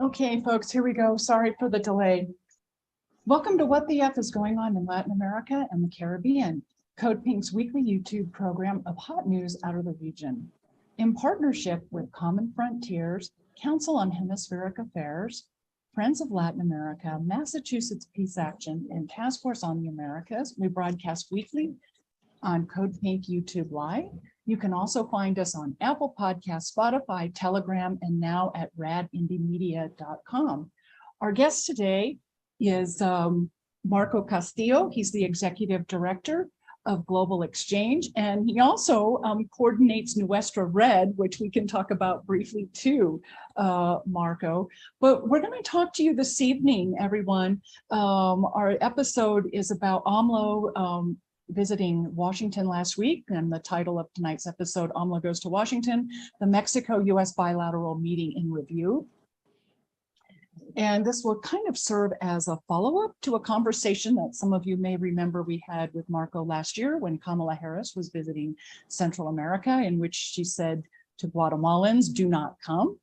Okay, folks, here we go. Sorry for the delay. Welcome to What the F is Going On in Latin America and the Caribbean, Code Pink's weekly YouTube program of hot news out of the region. In partnership with Common Frontiers, Council on Hemispheric Affairs, Friends of Latin America, Massachusetts Peace Action, and Task Force on the Americas, we broadcast weekly on Code Pink YouTube Live. You can also find us on Apple Podcasts, Spotify, Telegram, and now at radindiemedia.com. Our guest today is Marco Castillo. He's the Executive Director of Global Exchange, and he also coordinates Nuestra Red, which we can talk about briefly too, Marco. But we're going to talk to you this evening, everyone. Our episode is about AMLO visiting Washington last week, and the title of tonight's episode, AMLO Goes to Washington, the Mexico-U.S. Bilateral Meeting in Review. And this will kind of serve as a follow-up to a conversation that some of you may remember we had with Marco last year when Kamala Harris was visiting Central America, in which she said to Guatemalans, do not come.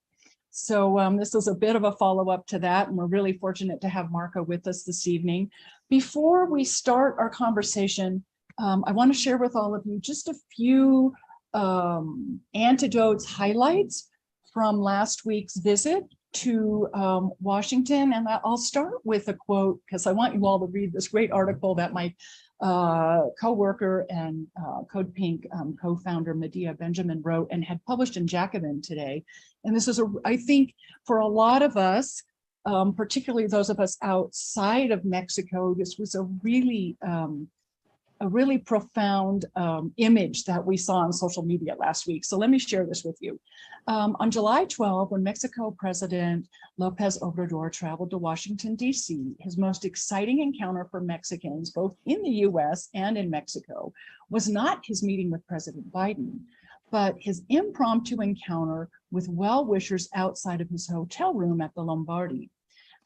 So this is a bit of a follow-up to that, and we're really fortunate to have Marco with us this evening. Before we start our conversation, I want to share with all of you just a few anecdotes, highlights from last week's visit to Washington. And I'll start with a quote, because I want you all to read this great article that my co-worker and Code Pink co-founder Medea Benjamin wrote and had published in Jacobin today. And this is, I think, for a lot of us, particularly those of us outside of Mexico, this was a really profound image that we saw on social media last week. So let me share this with you. On July 12, when Mexico President Lopez Obrador traveled to Washington, D.C., his most exciting encounter for Mexicans, both in the U.S. and in Mexico, was not his meeting with President Biden, but his impromptu encounter with well-wishers outside of his hotel room at the Lombardy.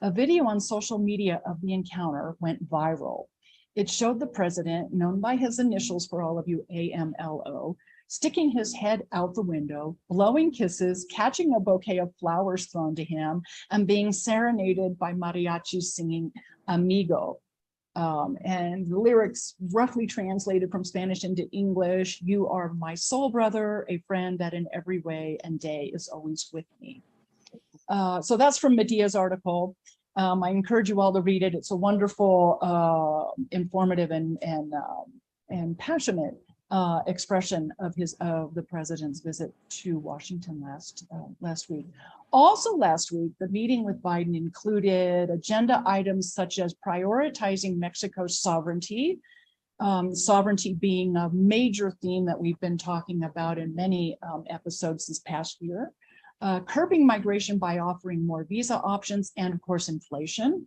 A video on social media of the encounter went viral. It showed the president, known by his initials for all of you, AMLO, sticking his head out the window, blowing kisses, catching a bouquet of flowers thrown to him, and being serenaded by mariachis singing Amigo. And the lyrics roughly translated from Spanish into English, you are my soul brother, a friend that in every way and day is always with me. So that's from Medea's article. I encourage you all to read it. It's a wonderful, informative, and passionate expression of the president's visit to Washington last week. Also last week, the meeting with Biden included agenda items such as prioritizing Mexico's sovereignty, sovereignty being a major theme that we've been talking about in many episodes this past year. Curbing migration by offering more visa options, and of course, inflation.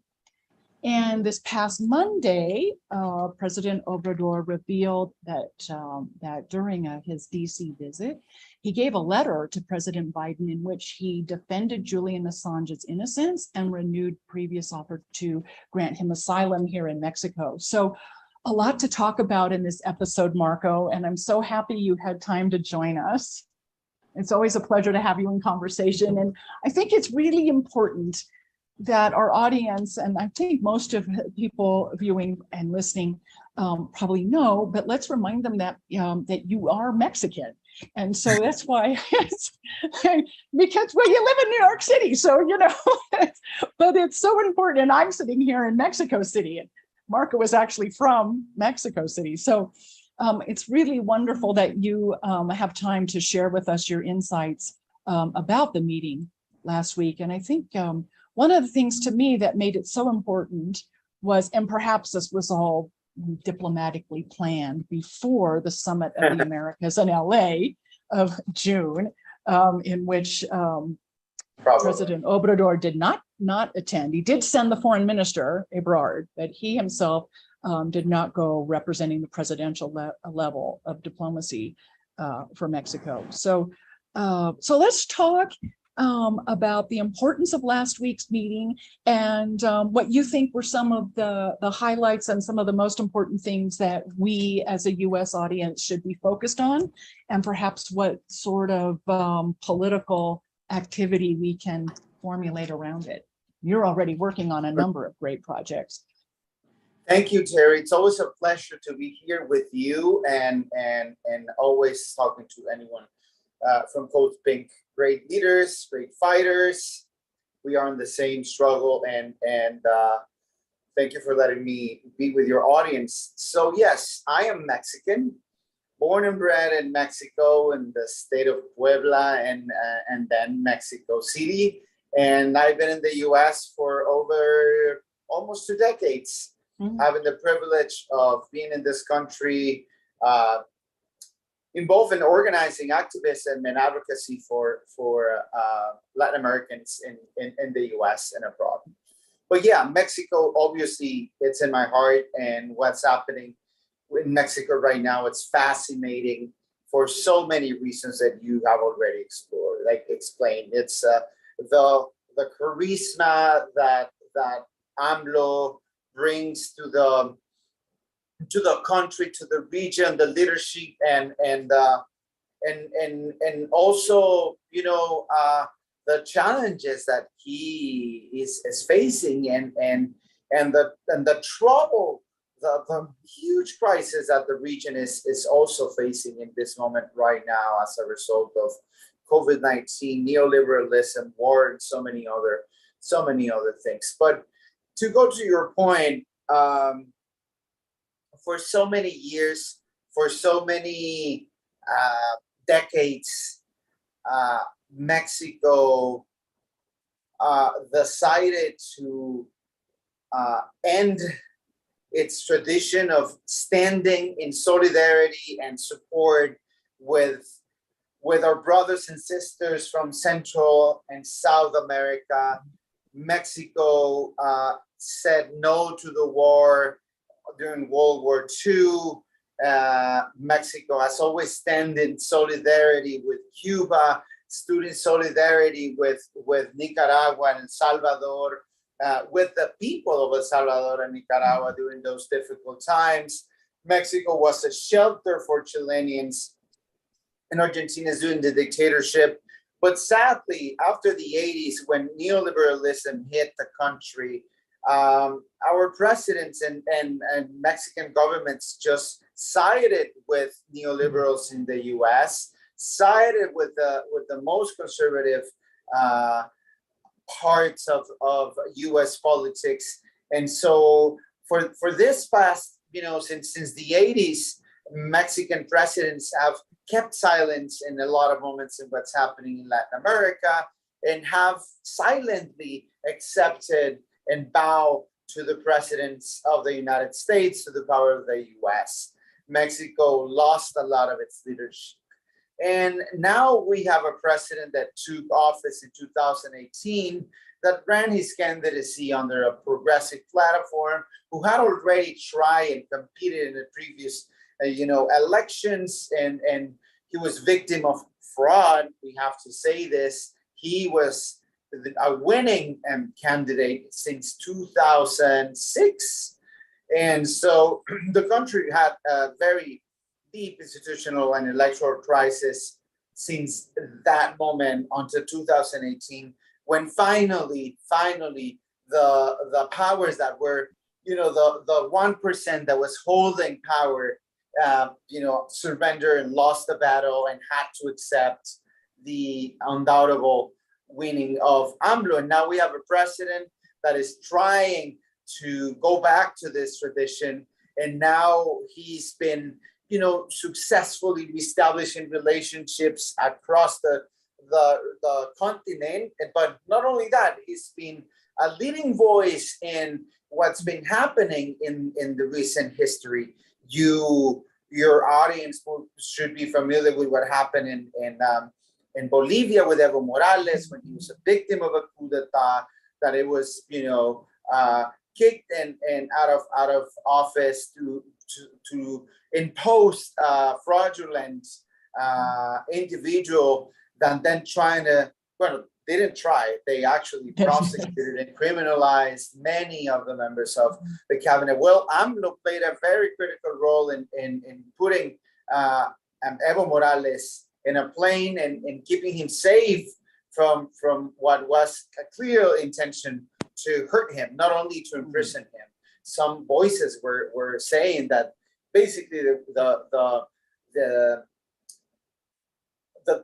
And this past Monday, President Obrador revealed that during his DC visit, he gave a letter to President Biden in which he defended Julian Assange's innocence and renewed previous offer to grant him asylum here in Mexico. So a lot to talk about in this episode, Marco, and I'm so happy you had time to join us. It's always a pleasure to have you in conversation. And I think it's really important that our audience, and I think most of people viewing and listening probably know, but let's remind them that that you are Mexican. And so that's why, because, well, you live in New York City, so, you know, but it's so important. And I'm sitting here in Mexico City, and Marco was actually from Mexico City. So it's really wonderful that you have time to share with us your insights about the meeting last week. And I think one of the things to me that made it so important was, and perhaps this was all diplomatically planned before the Summit of the Americas in LA of June, in which President Obrador did not attend. He did send the foreign minister, Ebrard, but he himself did not go representing the presidential level of diplomacy for Mexico. So let's talk about the importance of last week's meeting and what you think were some of the highlights and some of the most important things that we as a U.S. audience should be focused on, and perhaps what sort of political activity we can formulate around it. You're already working on a number of great projects. Thank you, Terry. It's always a pleasure to be here with you and always talking to anyone from Code Pink. Great leaders, great fighters. We are in the same struggle, and thank you for letting me be with your audience. So yes, I am Mexican, born and bred in Mexico in the state of Puebla and then Mexico City. And I've been in the US for over almost 2 decades, having the privilege of being in this country, involved in organizing activism and advocacy for Latin Americans in the US and abroad. But yeah, Mexico, obviously, it's in my heart, and what's happening in Mexico right now, it's fascinating for so many reasons that you have already explained. It's the charisma that AMLO brings to the country, to the region, the leadership, and also, you know, the challenges that he is facing, and the trouble, the huge crisis that the region is also facing in this moment right now as a result of COVID-19, neoliberalism, war, and so many other things. But to go to your point, for so many years, for so many decades, Mexico decided to end its tradition of standing in solidarity and support with our brothers and sisters from Central and South America. Mexico said no to the war during World War II. Mexico has always stood in solidarity with Cuba, stood in solidarity with Nicaragua and El Salvador, with the people of El Salvador and Nicaragua during those difficult times. Mexico was a shelter for Chileans and Argentinians during the dictatorship. But sadly, after the 80s, when neoliberalism hit the country, our presidents and Mexican governments just sided with neoliberals in the U.S., sided with the most conservative parts of U.S. politics. And so for this past, you know, since the 80s, Mexican presidents have kept silence in a lot of moments in what's happening in Latin America, and have silently accepted and bow to the presidents of the United States, to the power of the US. Mexico lost a lot of its leadership. And now we have a president that took office in 2018 that ran his candidacy under a progressive platform, who had already tried and competed in the previous elections, and he was victim of fraud. We have to say this. He was a winning candidate since 2006. And so the country had a very deep institutional and electoral crisis since that moment until 2018, when finally the powers that were, the 1% that was holding power, surrendered and lost the battle and had to accept the undoubtable winning of AMLO. And now we have a president that is trying to go back to this tradition. And now he's been, successfully establishing relationships across the continent. But not only that, he's been a leading voice in what's been happening in the recent history. Your audience should be familiar with what happened in Bolivia with Evo Morales when he was a victim of a coup d'etat, that it was kicked and out of office to impose fraudulent individual, than then trying to they didn't try. They actually prosecuted and criminalized many of the members of the cabinet. Well, AMLO played a very critical role in putting Evo Morales in a plane and keeping him safe from what was a clear intention to hurt him, not only to imprison him. Some voices were saying that basically the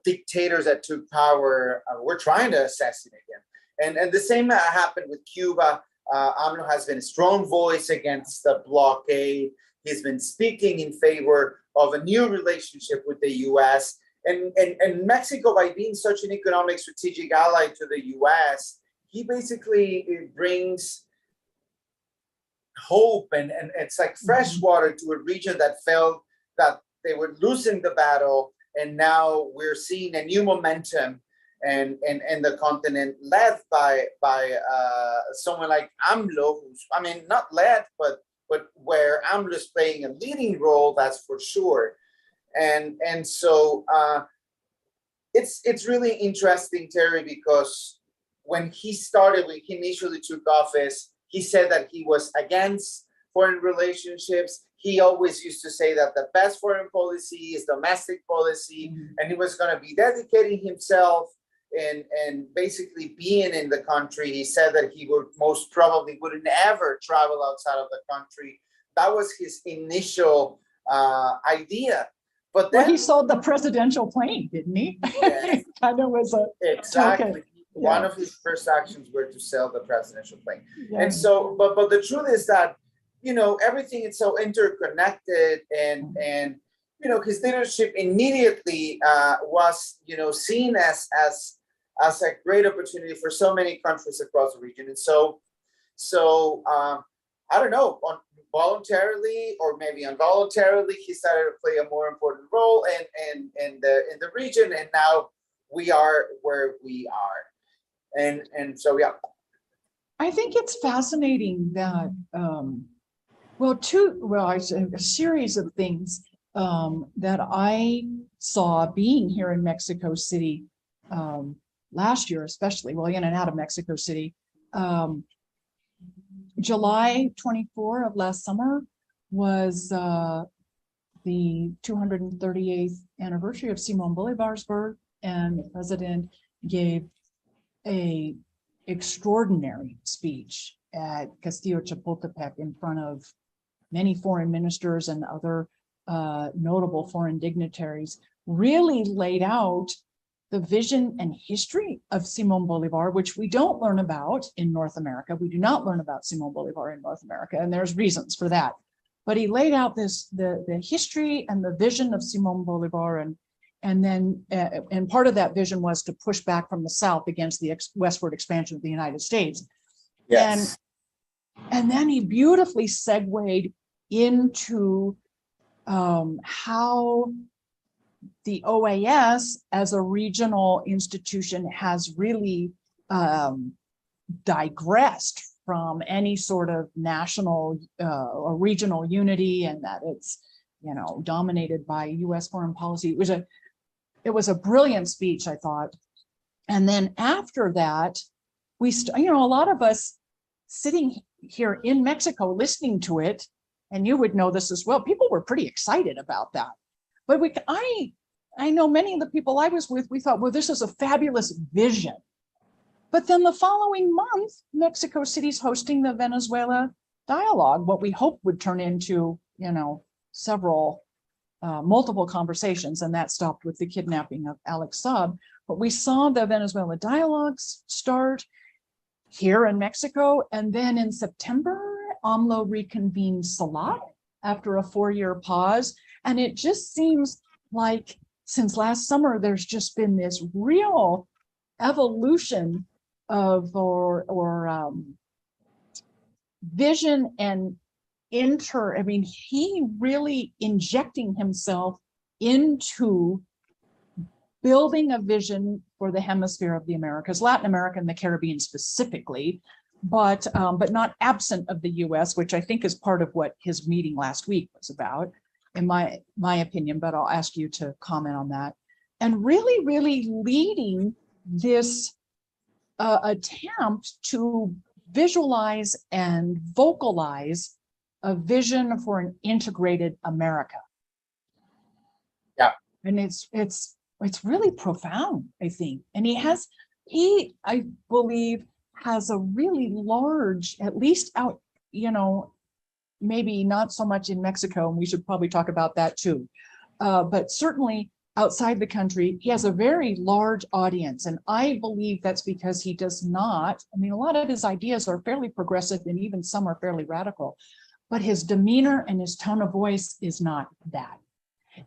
dictators that took power were trying to assassinate him. And the same happened with Cuba. AMLO has been a strong voice against the blockade. He's been speaking in favor of a new relationship with the U.S. And Mexico, by being such an economic strategic ally to the U.S., he basically brings hope and it's like fresh water to a region that felt that they were losing the battle. And now we're seeing a new momentum and the continent led by someone like AMLO, who's, I mean, not led, but where AMLO is playing a leading role, that's for sure. And so it's really interesting, Terry, because when he initially took office, he said that he was against foreign relationships. He always used to say that the best foreign policy is domestic policy, and he was going to be dedicating himself and basically being in the country. He said that he would most probably wouldn't ever travel outside of the country. That was his initial idea. But then he sold the presidential plane, didn't he? Yes, Kind of was a exactly. token. One of his first actions were to sell the presidential plane. Yeah. And so, but the truth is that, you know, everything is so interconnected and you know, his leadership immediately was, you know, seen as a great opportunity for so many countries across the region. And so I don't know, voluntarily or maybe involuntarily, he started to play a more important role in the region, and now we are where we are. And so yeah. I think it's fascinating that a series of things that I saw being here in Mexico City last year, especially, well, in and out of Mexico City. July 24 of last summer was the 238th anniversary of Simón Bolívar's birth, and the president gave a extraordinary speech at Castillo Chapultepec in front of many foreign ministers and other notable foreign dignitaries, really laid out the vision and history of Simón Bolívar, which we don't learn about in North America. We do not learn about Simón Bolívar in North America, and there's reasons for that. But he laid out the history and the vision of Simón Bolívar, and then part of that vision was to push back from the South against the westward expansion of the United States. Yes. And then he beautifully segued into how the OAS as a regional institution has really digressed from any sort of national or regional unity, and that it's, you know, dominated by U.S. foreign policy. It was a brilliant speech, I thought. And then after that, you know, a lot of us sitting here in Mexico listening to it, and you would know this as well, people were pretty excited about that. But I know many of the people I was with, we thought, well, this is a fabulous vision. But then the following month, Mexico City's hosting the Venezuela dialogue, what we hoped would turn into, you know, multiple conversations, and that stopped with the kidnapping of Alex Saab. But we saw the Venezuela dialogues start here in Mexico, and then in September, AMLO reconvened SALAT after a 4-year pause. And it just seems like since last summer, there's just been this real evolution of vision and he really injecting himself into building a vision for the hemisphere of the Americas, Latin America and the Caribbean specifically, but not absent of the US, which I think is part of what his meeting last week was about, in my opinion, but I'll ask you to comment on that. And really, really leading this attempt to visualize and vocalize a vision for an integrated America. Yeah. And it's really profound, I think. And he, I believe, has a really large, at least out, maybe not so much in Mexico, and we should probably talk about that too. But certainly outside the country, he has a very large audience. And I believe that's because he does not, a lot of his ideas are fairly progressive and even some are fairly radical, but his demeanor and his tone of voice is not that.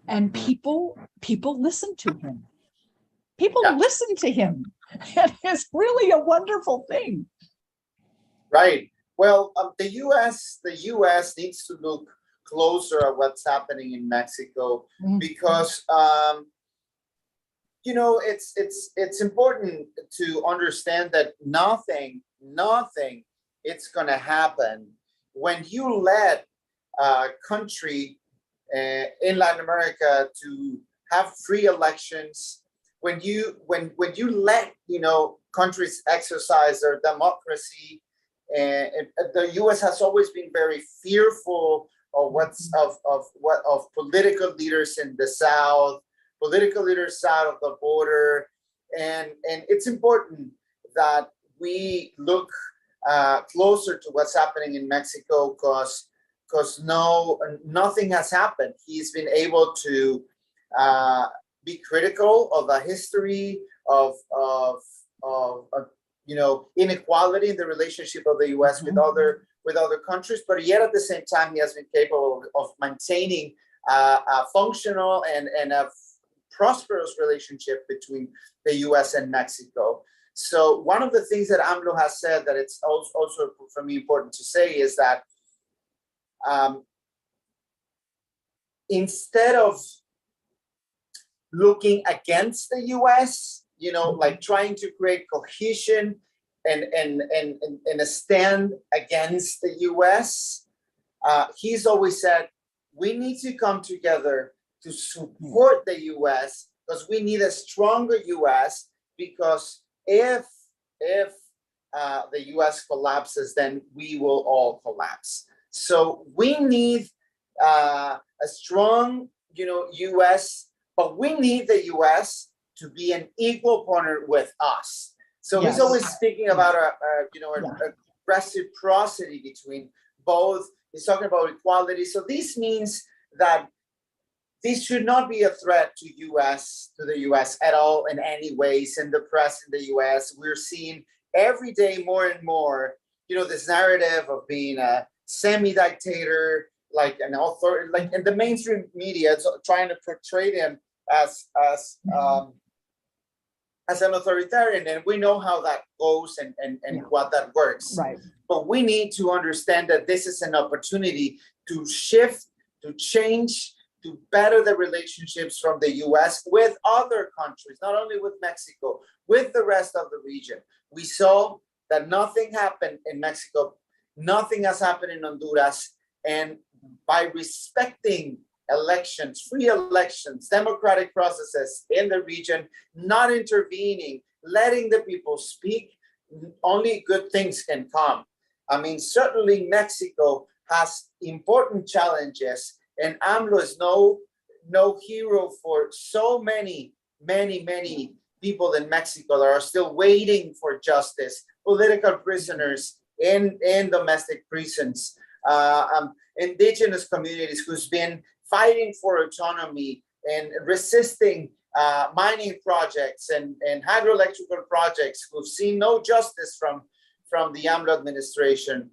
And people listen to him. People listen to him. And it's really a wonderful thing. Right. Well, the U.S. needs to look closer at what's happening in Mexico, because it's important to understand that nothing it's going to happen when you let a country in Latin America to have free elections. When you let countries exercise their democracy, and the U.S. has always been very fearful of of political leaders in the South, political leaders south of the border, and it's important that we look closer to what's happening in Mexico, because nothing has happened. He's been able to be critical of the history of inequality in the relationship of the U.S. with other countries, but yet at the same time he has been capable of maintaining a functional and a prosperous relationship between the U.S. and Mexico. So one of the things that AMLO has said that it's also for me important to say is that instead of looking against the U.S., like trying to create cohesion and a stand against the U.S., he's always said we need to come together to support the U.S. because we need a stronger U.S. because if the U.S. collapses, then we will all collapse. So we need a strong, U.S., but we need the U.S. to be an equal partner with us. So he's always speaking about a reciprocity between both. He's talking about equality. So this means that this should not be a threat to the U.S. at all in any ways. In the press in the U.S., we're seeing every day more and more, this narrative of being a semi-dictator, like an author, like in the mainstream media, it's trying to portray him as an authoritarian, and we know how that goes and what that works. Right. But we need to understand that this is an opportunity to shift, to change, to better the relationships from the U.S. with other countries, not only with Mexico, with the rest of the region. We saw that nothing happened in Mexico, nothing has happened in Honduras, and by respecting elections, free elections, democratic processes in the region, not intervening, letting the people speak, only good things can come. Certainly Mexico has important challenges, and AMLO is no hero for so many people in Mexico that are still waiting for justice, political prisoners in domestic prisons, indigenous communities who's been fighting for autonomy and resisting mining projects and hydroelectrical projects who've seen no justice from the AMLO administration.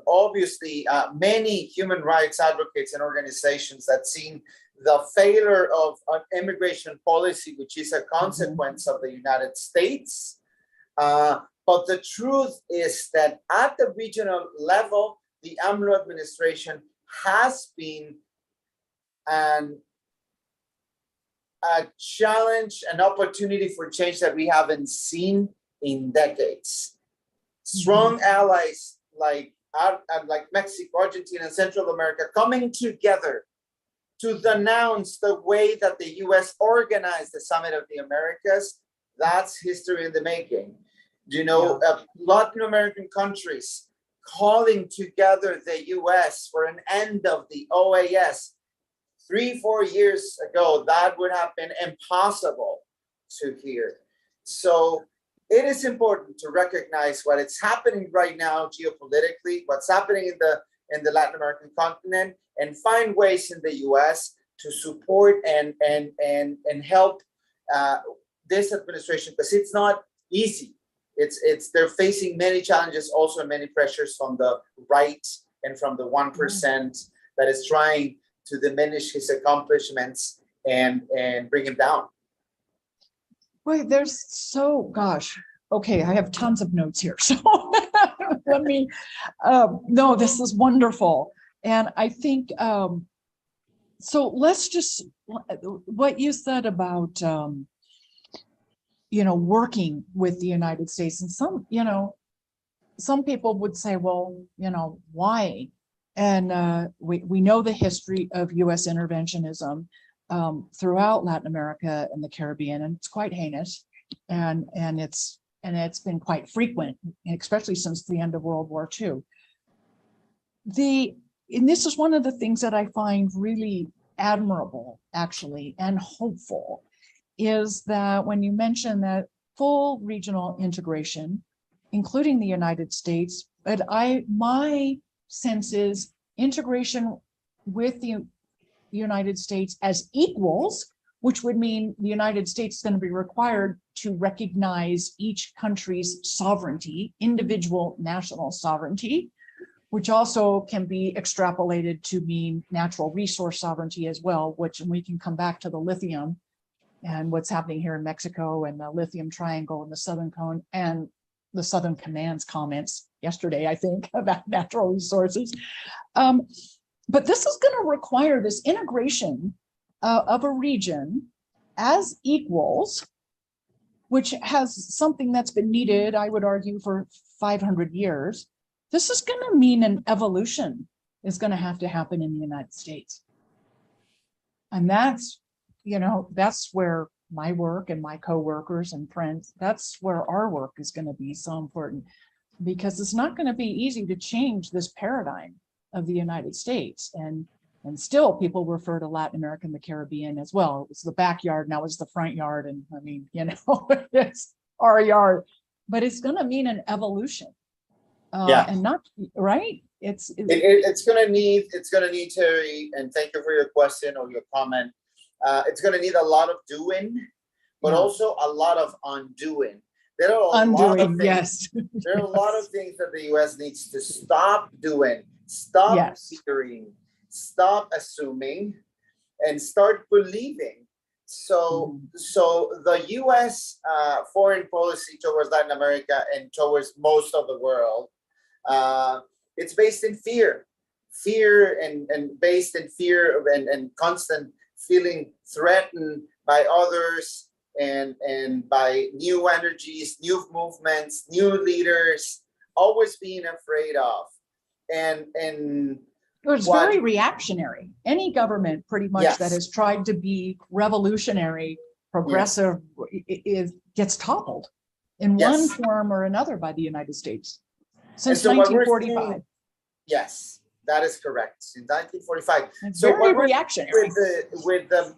Obviously, many human rights advocates and organizations that seen the failure of an immigration policy, which is a consequence of the United States. But the truth is that at the regional level, the AMLO administration has been a challenge, an opportunity for change that we haven't seen in decades. Strong allies like Mexico, Argentina, and Central America coming together to denounce the way that the U.S. organized the Summit of the Americas, that's history in the making. Latin American countries calling together the U.S. for an end of the OAS. 3-4 years ago, that would have been impossible to hear. So it is important to recognize what is happening right now geopolitically, what's happening in the Latin American continent, and find ways in the U.S. to support and help this administration, because it's not easy. They're facing many challenges, also many pressures from the right and from the 1% that is trying to diminish his accomplishments and bring him down. Wait, okay, I have tons of notes here. So let me, no, this is wonderful. And I think, so let's just, what you said about, working with the United States, and some people would say, well, why? And we know the history of U.S. interventionism throughout Latin America and the Caribbean, and it's quite heinous, and it's been quite frequent, especially since the end of World War II. And this is one of the things that I find really admirable, actually, and hopeful, is that when you mention that full regional integration, including the United States, but my sense is integration with the United States as equals, which would mean the United States is going to be required to recognize each country's sovereignty, individual national sovereignty, which also can be extrapolated to mean natural resource sovereignty as well, which we can come back to the lithium and what's happening here in Mexico and the lithium triangle in the Southern Cone and the Southern Command's comments yesterday, I think, about natural resources. But this is going to require this integration of a region as equals, which has something that's been needed, I would argue, for 500 years. This is going to mean an evolution is going to have to happen in the United States. And that's where my work and my coworkers and friends, that's where our work is going to be so important, because it's not going to be easy to change this paradigm of the United States. And still people refer to Latin America and the Caribbean as well. It was the backyard, now it's the front yard. And I mean, it's our yard, but it's going to mean an evolution. And not right. It's going to need, Terry, and thank you for your question or your comment. It's going to need a lot of doing, but also a lot of undoing. There are a lot of things, there are a lot of things that the U.S. needs to stop doing, stop fearing, stop assuming, and start believing. So the U.S. Foreign policy towards Latin America and towards most of the world, it's based in fear and based in fear and constant feeling threatened by others and by new energies, new movements, new leaders, always being afraid of. And it's very reactionary. Any government pretty much that has tried to be revolutionary, progressive, gets toppled in one form or another by the United States since 1945. Yes, that is correct. Since 1945. It's very reactionary. With the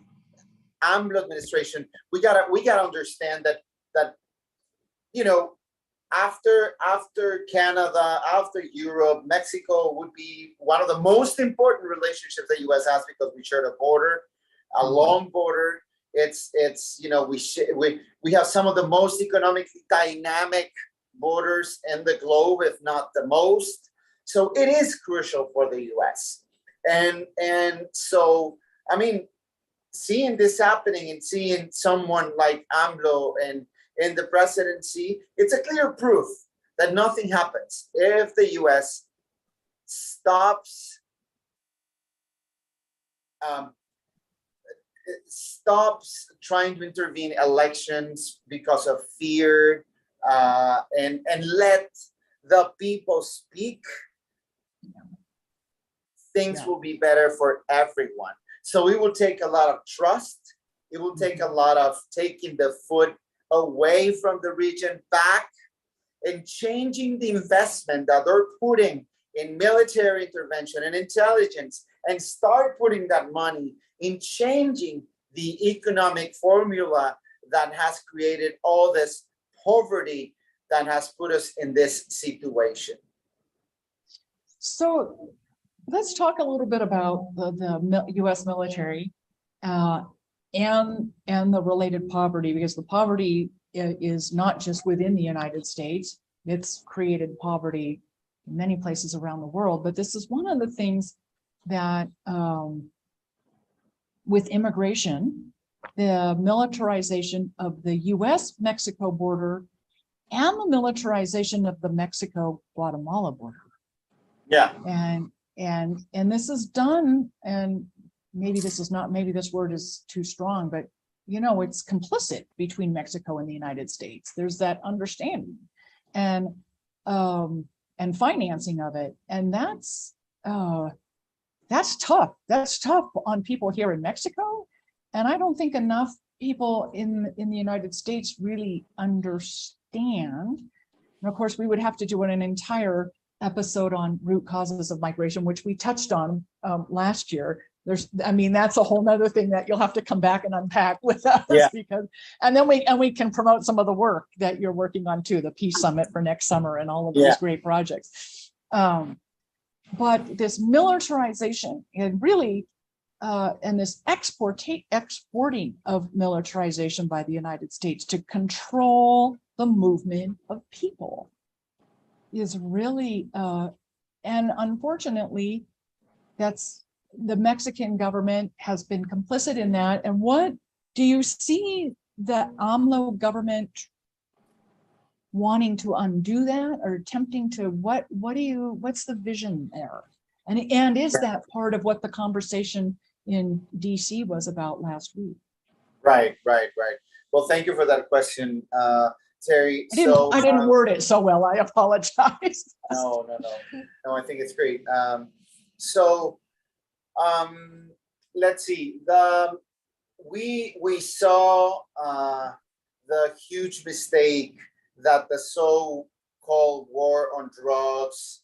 AMLO administration, we gotta understand that after Canada, after Europe, Mexico would be one of the most important relationships the U.S. has, because we share a border, a long border. We have some of the most economically dynamic borders in the globe, if not the most. So it is crucial for the U.S. And so, I mean, seeing this happening and seeing someone like AMLO and in the presidency, it's a clear proof that nothing happens if the U.S. stops trying to intervene elections because of fear, and let the people speak. Things will be better for everyone. So it will take a lot of trust. It will take a lot of taking the foot away from the region back in changing the investment that they're putting in military intervention and intelligence, and start putting that money in changing the economic formula that has created all this poverty that has put us in this situation. So let's talk a little bit about the U.S. military and the related poverty, because the poverty is not just within the United States. It's created poverty in many places around the world. But this is one of the things that with immigration, the militarization of the U.S. Mexico border and the militarization of the Mexico-Guatemala border. Yeah. And this is done, and maybe this word is too strong, but you know, it's complicit between Mexico and the United States. There's that understanding and financing of it. And that's tough. That's tough on people here in Mexico. And I don't think enough people in the United States really understand. And of course, we would have to do an entire episode on root causes of migration, which we touched on last year. That's a whole nother thing that you'll have to come back and unpack with us. Yeah. And we can promote some of the work that you're working on too, the Peace Summit for next summer and all of those great projects. But this militarization and really, and this exporting of militarization by the United States to control the movement of people is really, and unfortunately, that's the Mexican government has been complicit in that. And what do you see the AMLO government wanting to undo that, or attempting to, what's the vision there? And is that part of what the conversation in DC was about last week? Right. Well, thank you for that question, Terry. I didn't word it so well. I apologize. No, I think it's great. Let's see. We saw the huge mistake that the so-called war on drugs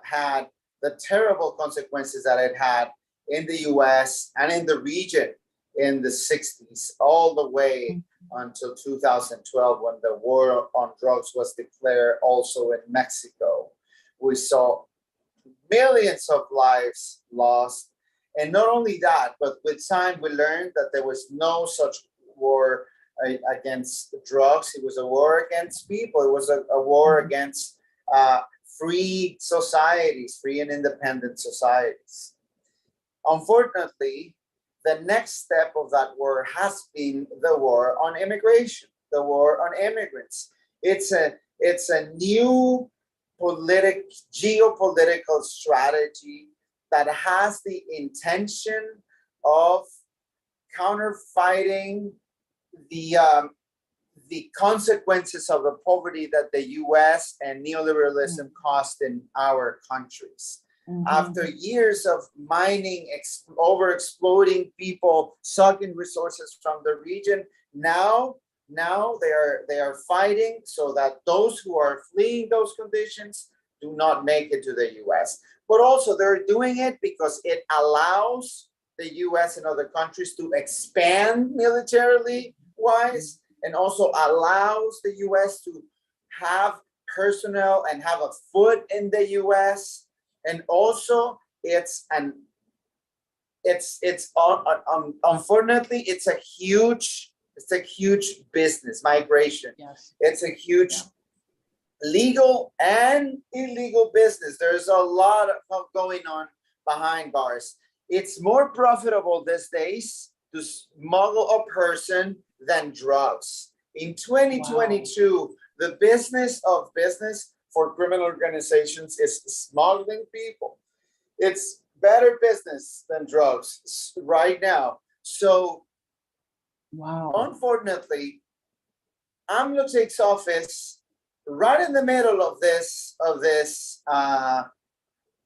had, the terrible consequences that it had in the US and in the region in the 60s, all the way until 2012, when the war on drugs was declared also in Mexico. We saw millions of lives lost. And not only that, but with time, we learned that there was no such war against drugs. It was a war against people. It was a war against free societies, free and independent societies. Unfortunately, the next step of that war has been the war on immigration, the war on immigrants. It's a new geopolitical strategy that has the intention of counterfighting the consequences of the poverty that the U.S. and neoliberalism caused in our countries. After years of mining, over-exploiting people, sucking resources from the region, now they are fighting so that those who are fleeing those conditions do not make it to the U.S. But also they're doing it because it allows the U.S. and other countries to expand militarily wise, and also allows the U.S. to have personnel and have a foot in the U.S. And also, unfortunately, it's a huge business, migration. Yes. It's a huge legal and illegal business. There's a lot of going on behind bars. It's more profitable these days to smuggle a person than drugs. In 2022, the business for criminal organizations is smuggling people. It's better business than drugs right now. So, unfortunately, AMLO takes office right in the middle of this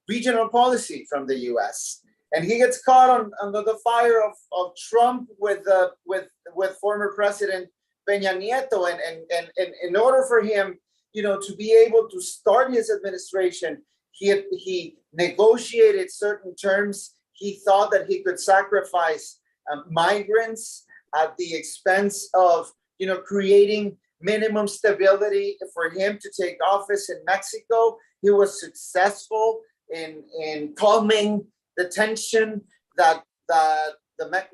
regional policy from the U.S. And he gets caught under the fire of Trump with former President Peña Nieto, and in order for him, to be able to start his administration, he negotiated certain terms. He thought that he could sacrifice migrants at the expense of, creating minimum stability for him to take office in Mexico. He was successful in calming the tension that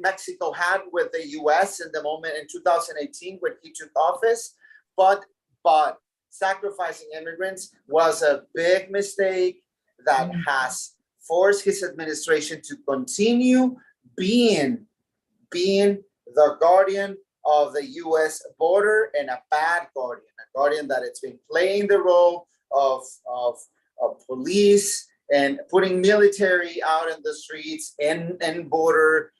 Mexico had with the U.S. in the moment in 2018 when he took office, but sacrificing immigrants was a big mistake that has forced his administration to continue being the guardian of the U.S. border, and a bad guardian that it's been playing the role of police and putting military out in the streets and border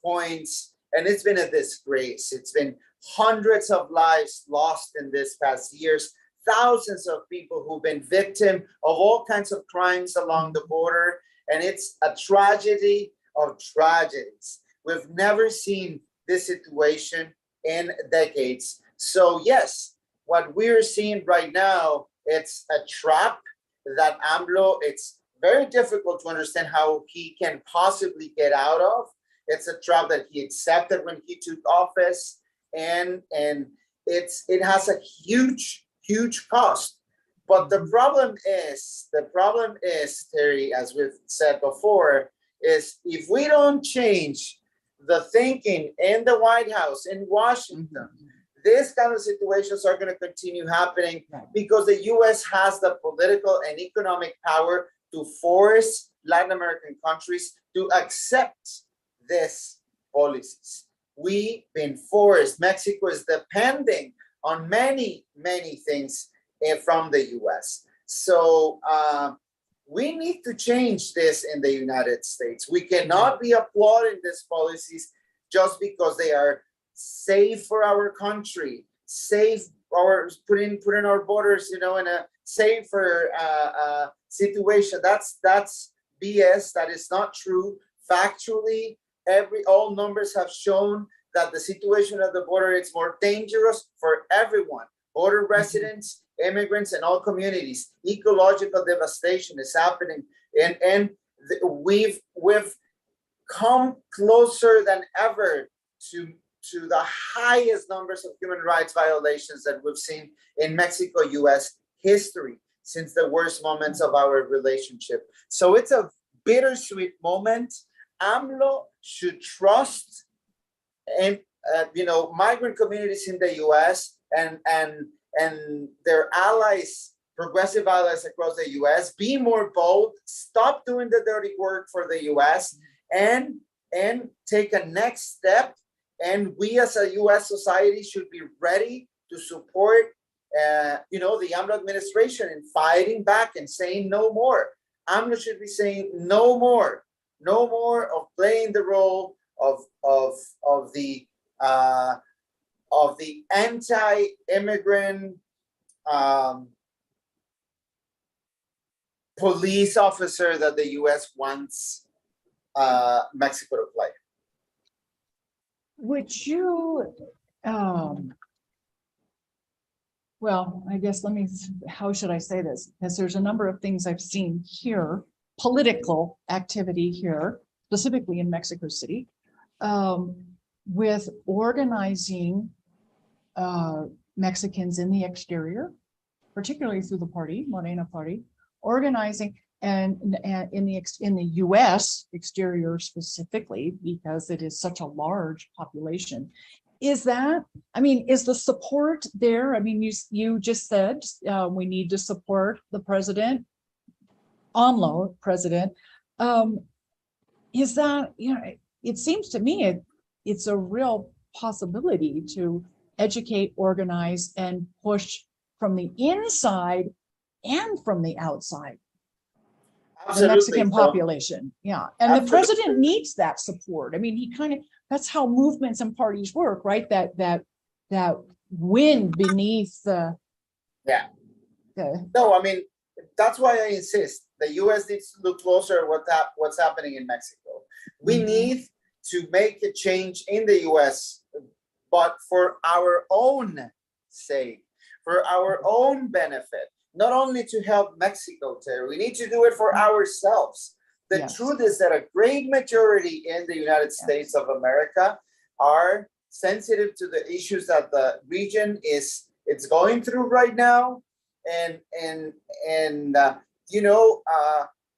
points. And it's been a disgrace. It's been hundreds of lives lost in this past years, thousands of people who've been victim of all kinds of crimes along the border. And it's a tragedy of tragedies. We've never seen this situation in decades. So yes, what we're seeing right now, it's a trap that AMLO, it's very difficult to understand how he can possibly get out of. It's a trap that he accepted when he took office, and it has a huge cost. But the problem is, Terry, as we've said before, is if we don't change the thinking in the White House, in Washington, these kind of situations are going to continue happening because the U.S. has the political and economic power to force Latin American countries to accept these policies. We've been forced. Mexico is depending on many things from the U.S. So we need to change this in the United States. We cannot be applauding these policies just because they are safe for our country, safe or putting our borders, in a safer situation. That's BS. That is not true. Factually, all numbers have shown that the situation at the border is more dangerous for everyone. Border residents, immigrants, and all communities. Ecological devastation is happening, and we've come closer than ever to the highest numbers of human rights violations that we've seen in Mexico-U.S. history since the worst moments of our relationship. So it's a bittersweet moment. AMLO should trust and migrant communities in the U.S. and their allies, progressive allies across the U.S. Be more bold. Stop doing the dirty work for the U.S. and take a next step. And we as a U.S. society should be ready to support, the AMLO administration in fighting back and saying no more. AMLO should be saying no more of playing the role of the anti-immigrant police officer that the U.S. wants Mexico to play. Would you, well, I guess how should I say this? Because there's a number of things I've seen here, political activity here, specifically in Mexico City, with organizing Mexicans in the exterior, particularly through the party, Morena party, organizing and in the U.S. exterior specifically, because it is such a large population. Is the support there? I mean, you just said we need to support the president, AMLO president. Is that, it seems to me it's a real possibility to educate, organize, and push from the inside and from the outside. Absolutely. The Mexican population. Yeah. And Absolutely. The president needs that support. I mean, that's how movements and parties work, right? That wind beneath the. Yeah. No, I mean, that's why I insist the U.S. needs to look closer at what's happening in Mexico. We need to make a change in the U.S., but for our own sake, for our own benefit, not only to help Mexico, Terry. We need to do it for ourselves. The Yes. truth is that a great majority in the United States of America are sensitive to the issues that the region it's going through right now, and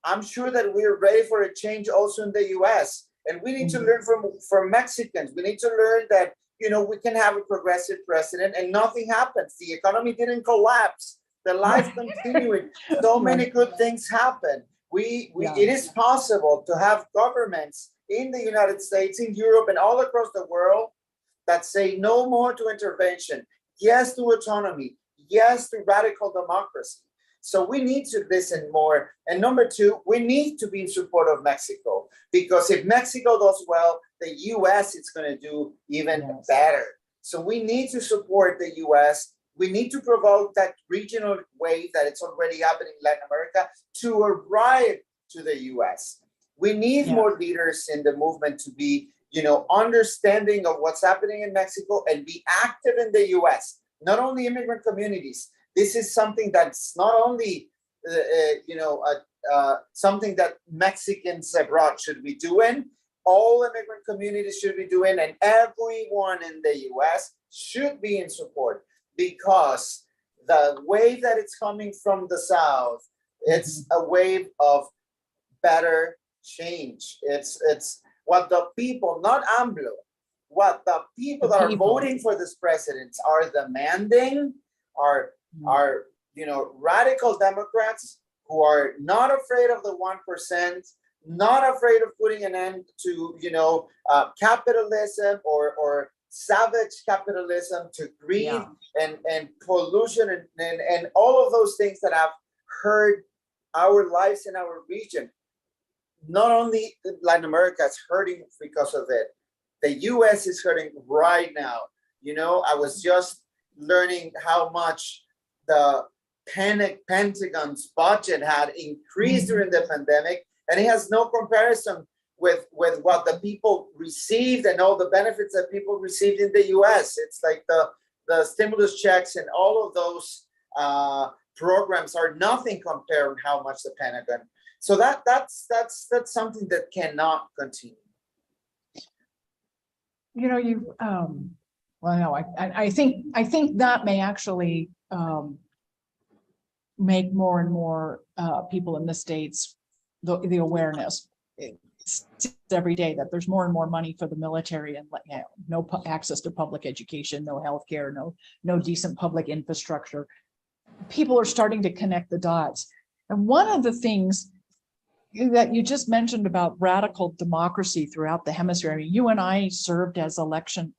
I'm sure that we're ready for a change also in the U.S. And we need to learn from Mexicans. We need to learn that we can have a progressive president and nothing happens. The economy didn't collapse. The life continued. So many good things happen. It is possible to have governments in the United States, in Europe, and all across the world that say no more to intervention, yes to autonomy, yes to radical democracy. So we need to listen more. And number two, we need to be in support of Mexico, because if Mexico does well, the U.S. is going to do even better. So we need to support the U.S. We need to provoke that regional wave that it's already happening in Latin America to arrive to the U.S. We need more leaders in the movement to be, understanding of what's happening in Mexico and be active in the U.S., not only immigrant communities. This is something that's not only, something that Mexicans abroad should be doing, all immigrant communities should be doing, and everyone in the U.S. should be in support, because the wave that it's coming from the South, it's a wave of better change. It's what the people, not AMLO, what the people that are voting for this president are demanding are radical Democrats who are not afraid of the 1%, not afraid of putting an end to capitalism or savage capitalism, to greed and pollution and all of those things that have hurt our lives in our region. Not only Latin America is hurting because of it, the U.S. is hurting right now. I was just learning how much the Pentagon's budget had increased during the pandemic, and it has no comparison with what the people received and all the benefits that people received in the U.S. It's like the stimulus checks and all of those programs are nothing compared to how much the Pentagon. So that's something that cannot continue. I think that may actually make more and more people in the States the awareness every day that there's more and more money for the military, and no access to public education, no health care, no decent public infrastructure. People are starting to connect the dots. And one of the things that you just mentioned about radical democracy throughout the hemisphere, I mean, you and I served as election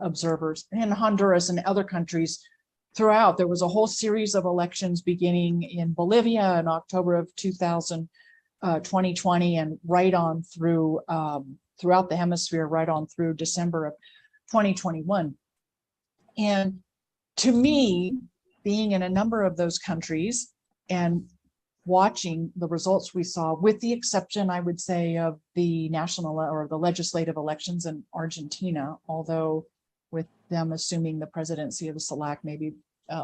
observers in Honduras and other countries throughout. There was a whole series of elections beginning in Bolivia in October of 2020 and right on through throughout the hemisphere, right on through December of 2021. And to me, being in a number of those countries and watching the results we saw, with the exception, I would say, of the national or the legislative elections in Argentina, although with them assuming the presidency of the CELAC, maybe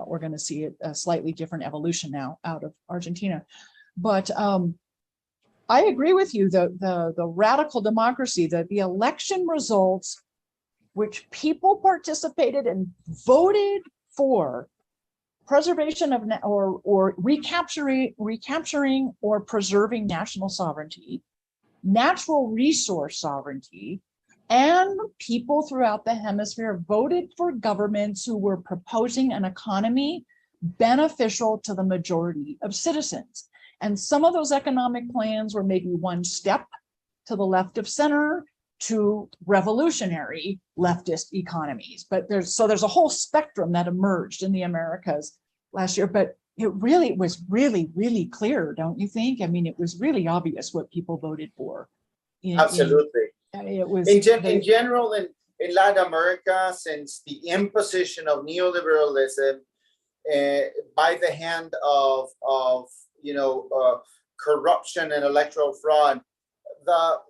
we're going to see a slightly different evolution now out of Argentina. But I agree with you, the radical democracy, the election results, which people participated and voted for, preservation of or recapturing or preserving national sovereignty, natural resource sovereignty, and people throughout the hemisphere voted for governments who were proposing an economy beneficial to the majority of citizens. And some of those economic plans were maybe one step to the left of center to revolutionary leftist economies. But there's a whole spectrum that emerged in the Americas last year. But it was really clear, don't you think? I mean, it was really obvious what people voted for. Absolutely. It was in general in Latin America, since the imposition of neoliberalism by the hand of corruption and electoral fraud, the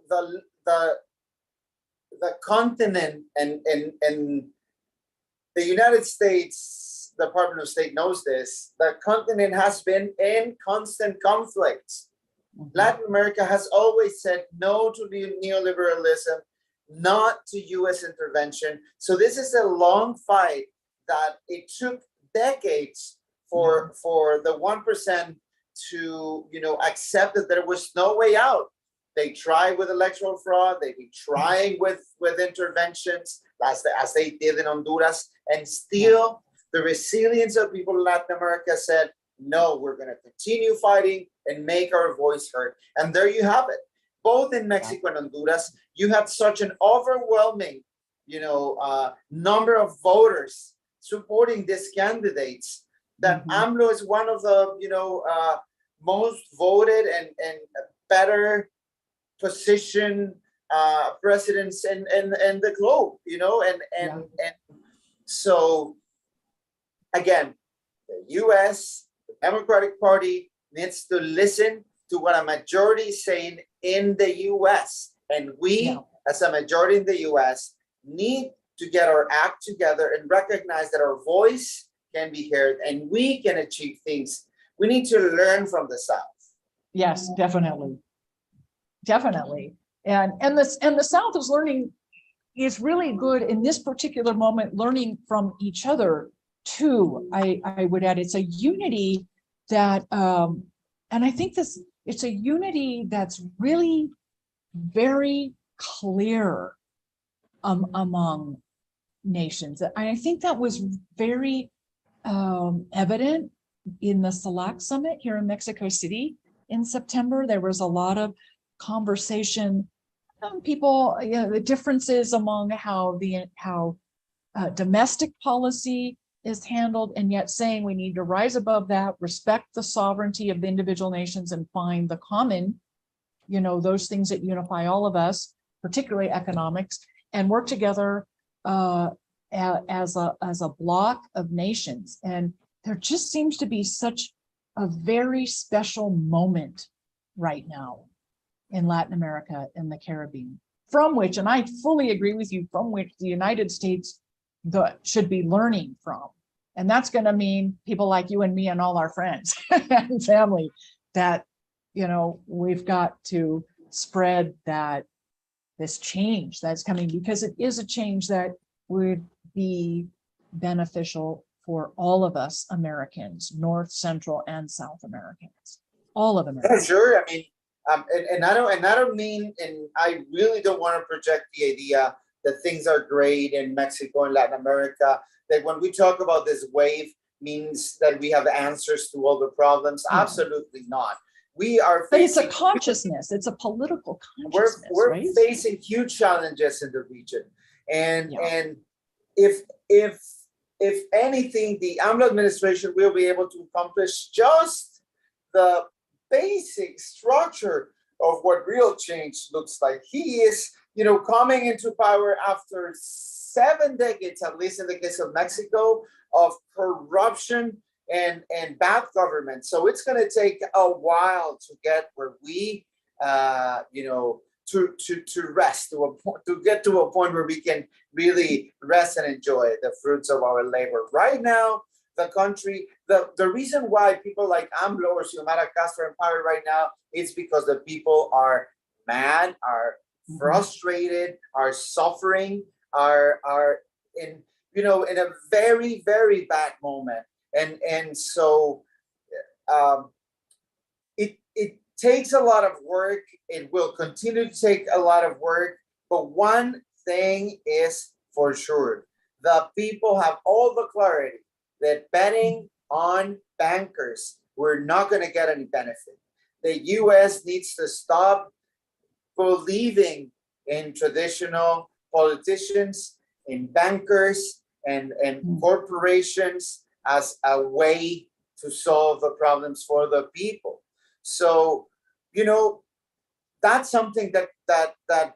continent and the United States Department of State knows this, the continent has been in constant conflicts. Latin America has always said no to neoliberalism, not to US intervention. So this is a long fight that it took decades for the 1% to accept that there was no way out. They tried with electoral fraud, they've been trying with interventions as they did in Honduras, and still the resilience of people in Latin America said, no, we're going to continue fighting and make our voice heard. And there you have it. Both in Mexico and Honduras, you had such an overwhelming, number of voters supporting these candidates that AMLO is one of the, most voted and better positioned presidents in the globe, and so again, the U.S. Democratic Party needs to listen to what a majority is saying in the US. And we, as a majority in the US, need to get our act together and recognize that our voice can be heard and we can achieve things. We need to learn from the South. Yes, definitely. Definitely. And the South is really good in this particular moment, learning from each other too. I would add, it's a unity that, and I think it's a unity that's really very clear among nations. And I think that was very evident in the CELAC summit here in Mexico City in September. There was a lot of conversation, people, the differences among how domestic policy is handled, and yet saying we need to rise above that, respect the sovereignty of the individual nations, and find the common, those things that unify all of us, particularly economics, and work together as a block of nations. And there just seems to be such a very special moment right now in Latin America and the Caribbean, from which, and I fully agree with you, from which the United States should be learning from. And that's going to mean people like you and me and all our friends and family that, we've got to spread this change that's coming, because it is a change that would be beneficial for all of us Americans, North, Central, and South Americans, all of America. Yeah, sure. I mean, and I don't mean, and I really don't want to project the idea that things are great in Mexico and Latin America, that when we talk about this wave means that we have answers to all the problems. Absolutely not. We are facing, but it's a consciousness, it's a political consciousness. We're facing huge challenges in the region. And if anything, the AMLO administration will be able to accomplish just the basic structure of what real change looks like. He is, coming into power after 7 decades, at least in the case of Mexico, of corruption and bad government. So it's going to take a while to get where we, to rest, to get to a point where we can really rest and enjoy the fruits of our labor. Right now, the country, the reason why people like AMLO or Xiomara Castro are in power right now is because the people are mad, are frustrated, are suffering, are in a very, very bad moment. And so it takes a lot of work. It will continue to take a lot of work. But one thing is for sure, the people have all the clarity that betting on bankers, we're not going to get any benefit. The U.S. needs to stop believing in traditional politicians, in bankers, and corporations as a way to solve the problems for the people. So, that's something that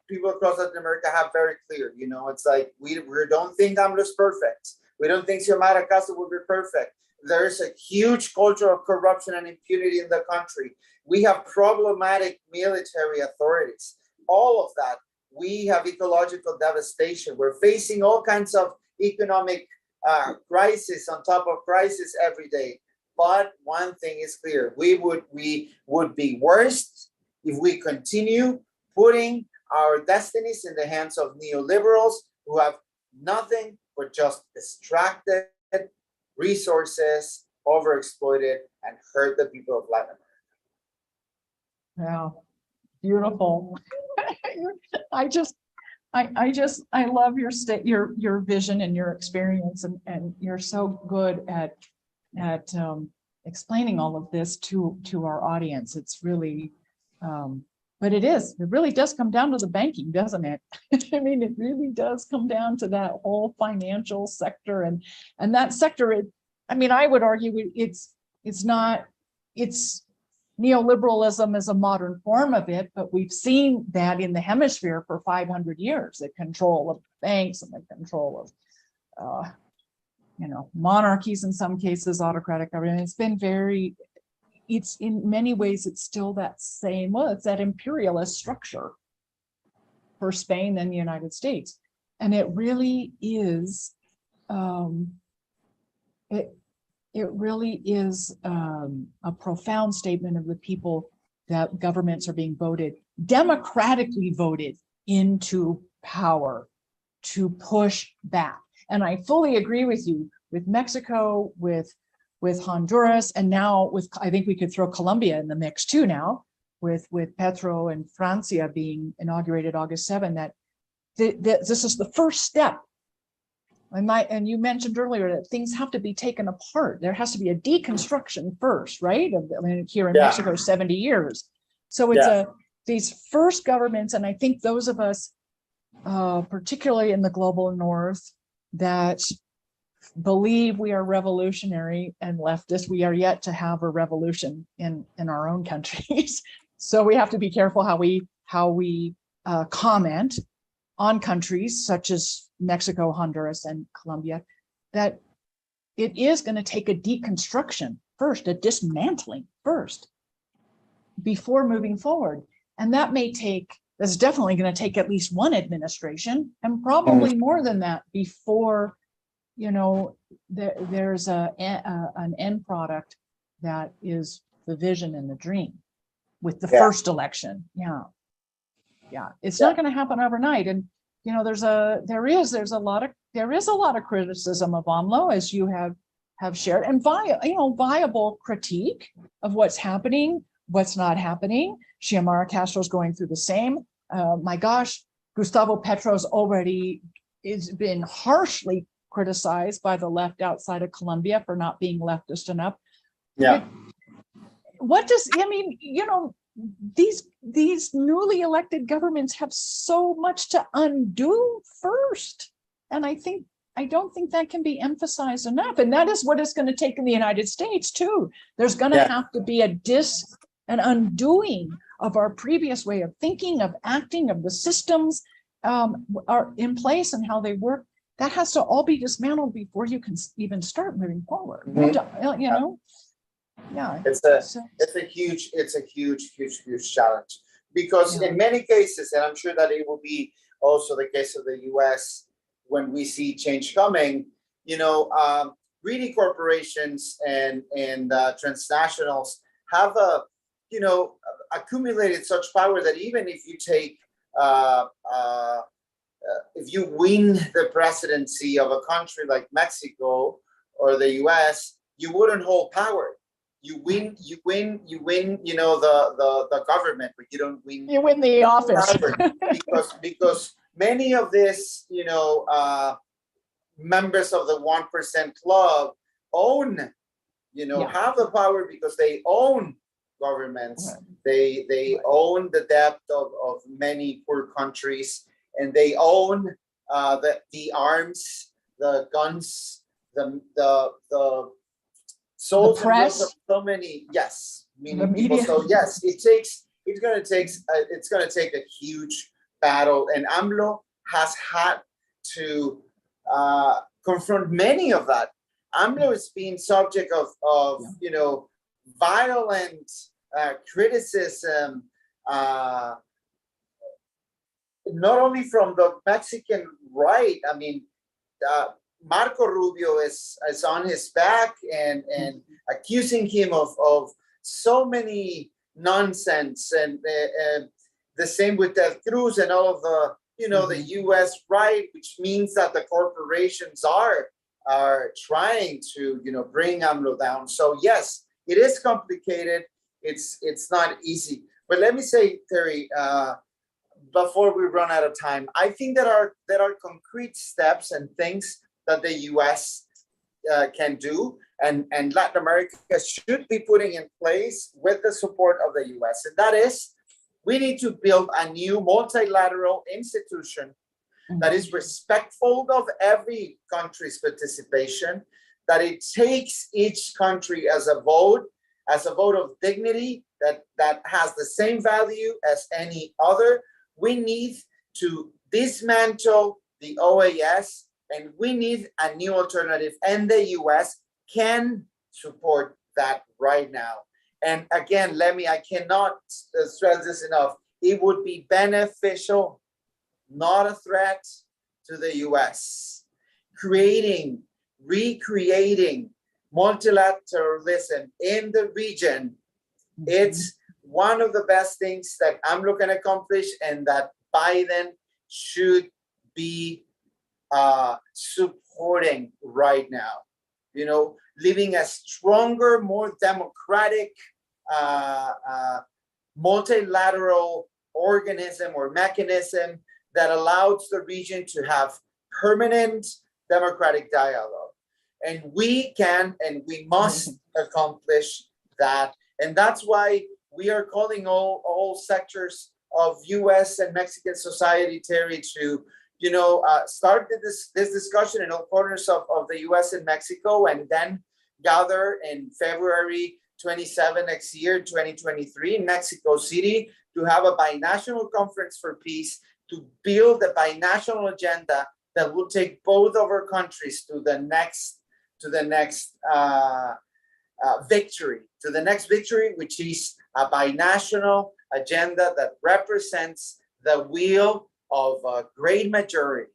people across Latin America have very clear. It's like we don't think AMLO's perfect. We don't think Xiomara Castro will be perfect. There's a huge culture of corruption and impunity in the country. We have problematic military authorities. All of that. We have ecological devastation. We're facing all kinds of economic crisis on top of crisis every day. But one thing is clear: we would be worst if we continue putting our destinies in the hands of neoliberals who have nothing but just extracted resources, overexploited, and hurt the people of Latin America. Wow, beautiful. I love your vision and your experience, and you're so good at explaining all of this to our audience. It's really, but it really does come down to the banking, doesn't it? I mean, it really does come down to that whole financial sector, and that sector. I mean, I would argue it's neoliberalism is a modern form of it, but we've seen that in the hemisphere for 500 years, the control of banks and the control of, monarchies in some cases, autocratic government. It's been it's in many ways, it's still that same, it's that imperialist structure for Spain and the United States. And it really is, it really is a profound statement of the people that governments are being democratically voted into power to push back. And I fully agree with you, with Mexico, with Honduras, and now I think we could throw Colombia in the mix too now, with Petro and Francia being inaugurated August 7, that this is the first step. And you mentioned earlier that things have to be taken apart. There has to be a deconstruction first, right? I mean, here in Mexico, 70 years. So it's these first governments, and I think those of us, particularly in the global north, that believe we are revolutionary and leftist, we are yet to have a revolution in our own countries. So we have to be careful how we comment on countries such as Mexico, Honduras, and Colombia, that it is going to take a deconstruction first, a dismantling first, before moving forward. And that's definitely going to take at least one administration, and probably more than that, before there's an end product that is the vision and the dream with the first election. It's not going to happen overnight. And there is a lot of criticism of AMLO, as you have shared, and viable critique of what's happening, what's not happening. Xiomara Castro's going through the same. My gosh, Gustavo Petro's already been harshly criticized by the left outside of Colombia for not being leftist enough. These newly elected governments have so much to undo first. And I don't think that can be emphasized enough. And that is what it's going to take in the United States too. There's going to have to be an undoing of our previous way of thinking, of acting, of the systems are in place and how they work. That has to all be dismantled before you can even start moving forward. It's a huge challenge, because in many cases, and I'm sure that it will be also the case of the U.S. when we see change coming, greedy corporations and transnationals have accumulated such power that even if you take if you win the presidency of a country like Mexico or the U.S., you wouldn't hold power. You win, the government, but you don't win. You win the office. because many of these, members of the 1% club own, have the power because they own governments. Right. They own the debt of many poor countries, and they own the arms, the guns, the souls and wills of so many, people. So yes, it's gonna take a huge battle, and AMLO has had to confront many of that. AMLO is being subject of violent criticism, not only from the Mexican right. I mean, Marco Rubio is on his back and accusing him of so many nonsense, and the same with Ted Cruz and all of the, you know, the U.S. right, which means that the corporations are trying to, you know, bring AMLO down. So yes, it is complicated. It's not easy. But let me say, Terry, before we run out of time, I think there are concrete steps and things that the U.S. Can do, and Latin America should be putting in place with the support of the U.S. And that is, we need to build a new multilateral institution that is respectful of every country's participation, that it takes each country as a vote of dignity that has the same value as any other. We need to dismantle the OAS, and we need a new alternative, and the US can support that right now. And again, I cannot stress this enough. It would be beneficial, not a threat, to the US. Recreating multilateralism in the region, it's one of the best things that AMLO can accomplish, and that Biden should be supporting right now. You know, leaving a stronger, more democratic, multilateral organism or mechanism that allows the region to have permanent democratic dialogue. And we can and we must accomplish that. And that's why we are calling all sectors of U.S. and Mexican society, Terry, to, you know, start this discussion in all corners of the U.S. and Mexico, and then gather in February 27 next year, 2023, in Mexico City, to have a binational conference for peace, to build a binational agenda that will take both of our countries to the next victory, which is a binational agenda that represents the will of a great majority.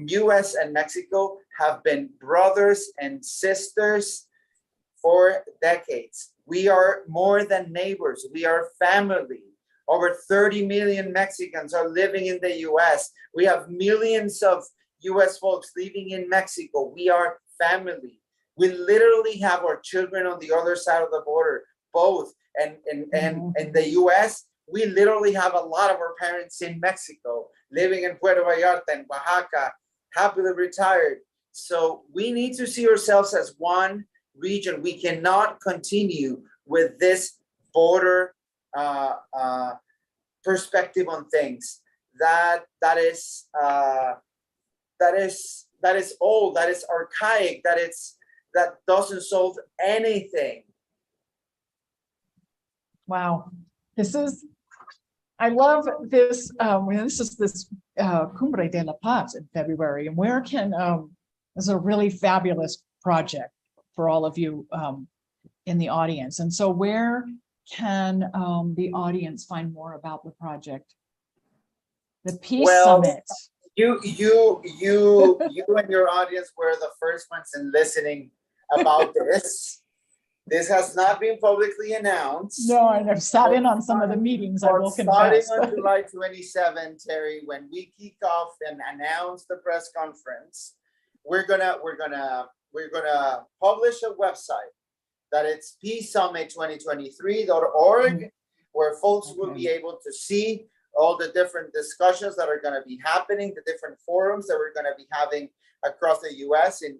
U.S. and Mexico have been brothers and sisters for decades. We are more than neighbors. We are family. Over 30 million Mexicans are living in the U.S. We have millions of U.S. folks living in Mexico. We are family. We literally have our children on the other side of the border, both. And in the U.S., we literally have a lot of our parents in Mexico, living in Puerto Vallarta and Oaxaca, happily retired. So we need to see ourselves as one region. We cannot continue with this border perspective on things. That is old. That is archaic. That doesn't solve anything. Wow, I love this. This is this Cumbre de la Paz in February, and where can this is a really fabulous project for all of you in the audience. And so, where can the audience find more about the project? The Peace Summit. You and your audience were the first ones in listening about this. This has not been publicly announced. No, and I've sat in on some of the meetings, I will confess. Starting on July 27, Terry, when we kick off and announce the press conference, we're gonna publish a website that it's peacesummit2023.org, where folks will be able to see all the different discussions that are going to be happening, the different forums that we're going to be having across the U.S. in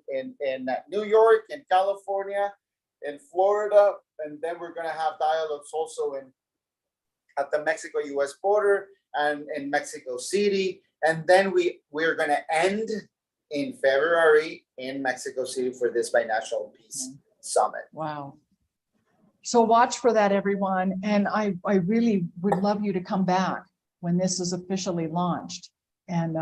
New York, in California, in Florida, and then we're going to have dialogues also at the Mexico-U.S. border and in Mexico City, and then we're going to end in February in Mexico City for this binational peace summit. Wow. So watch for that, everyone, and I really would love you to come back when this is officially launched, and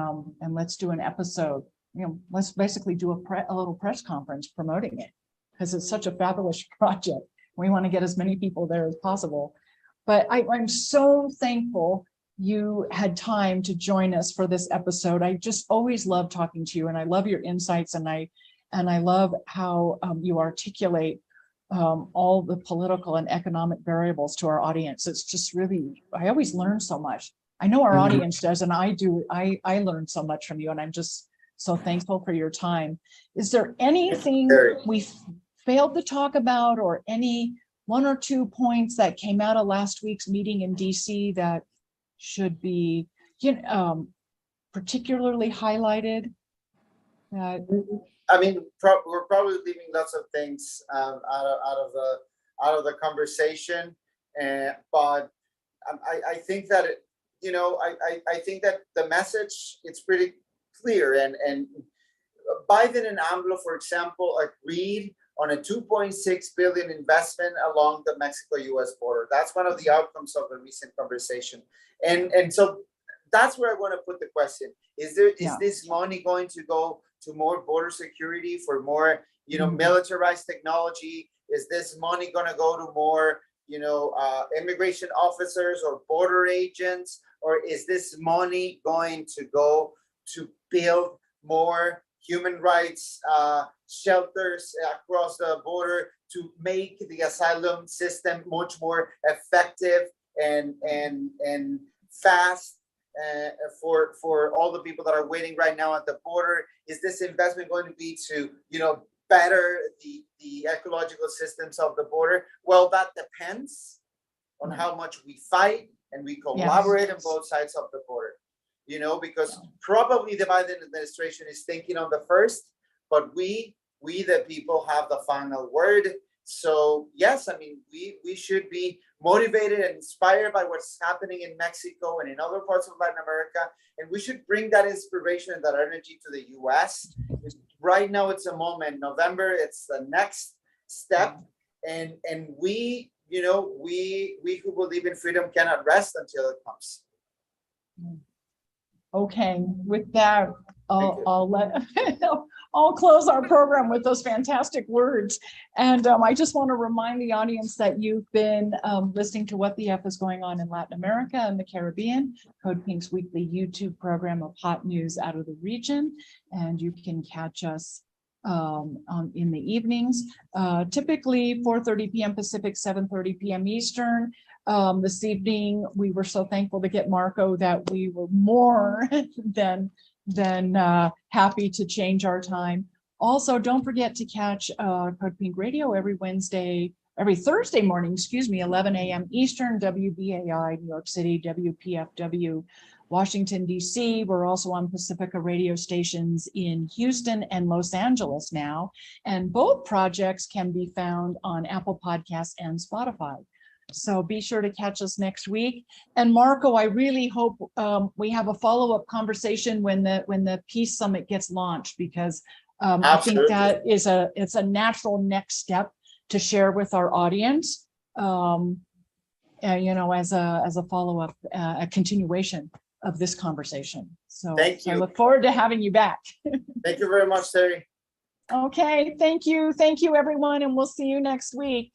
let's do an episode. You know, let's basically do a little press conference promoting it, because it's such a fabulous project. We want to get as many people there as possible. But I'm so thankful you had time to join us for this episode. I just always love talking to you, and I love your insights, and I love how you articulate all the political and economic variables to our audience. It's just really, I always learn so much. I know our audience does, and I do. I learn so much from you, and I'm just so thankful for your time. Is there anything we failed to talk about, or any one or two points that came out of last week's meeting in DC that should be, particularly highlighted? I mean, we're probably leaving lots of things out of the conversation, but I think that I think that the message, it's pretty clear, and Biden and AMLO, for example, agreed on a 2.6 billion investment along the Mexico-U.S. border. That's one of the outcomes of the recent conversation. And so that's where I want to put the question. Is this money going to go to more border security, for more, militarized technology? Is this money going to go to more, immigration officers or border agents? Or is this money going to go to build more human rights shelters across the border, to make the asylum system much more effective and fast for all the people that are waiting right now at the border? Is this investment going to be to better the ecological systems of the border? Well, that depends on how much we fight and we collaborate on both sides of the border. Because probably the Biden administration is thinking on the first, but we the people have the final word. So yes, I mean, we should be motivated and inspired by what's happening in Mexico and in other parts of Latin America, and we should bring that inspiration and that energy to the U.S. Right now, it's a moment. November, it's the next step, and we who believe in freedom cannot rest until it comes. Okay, with that, I'll close our program with those fantastic words. And I just want to remind the audience that you've been listening to What the F is Going On in Latin America and the Caribbean, Code Pink's weekly YouTube program of hot news out of the region. And you can catch us in the evenings, typically 4:30 p.m. Pacific, 7:30 p.m. Eastern. This evening, we were so thankful to get Marco that we were more than happy to change our time. Also, don't forget to catch Code Pink Radio every Thursday morning, 11 a.m. Eastern, WBAI, New York City, WPFW, Washington, D.C. We're also on Pacifica radio stations in Houston and Los Angeles now, and both projects can be found on Apple Podcasts and Spotify. So be sure to catch us next week. And Marco, I really hope we have a follow-up conversation when the Peace Summit gets launched, because I think that it's a natural next step to share with our audience, as a follow-up, a continuation of this conversation. So thank you. I look forward to having you back. Thank you very much, Terry. Okay, thank you everyone, and we'll see you next week.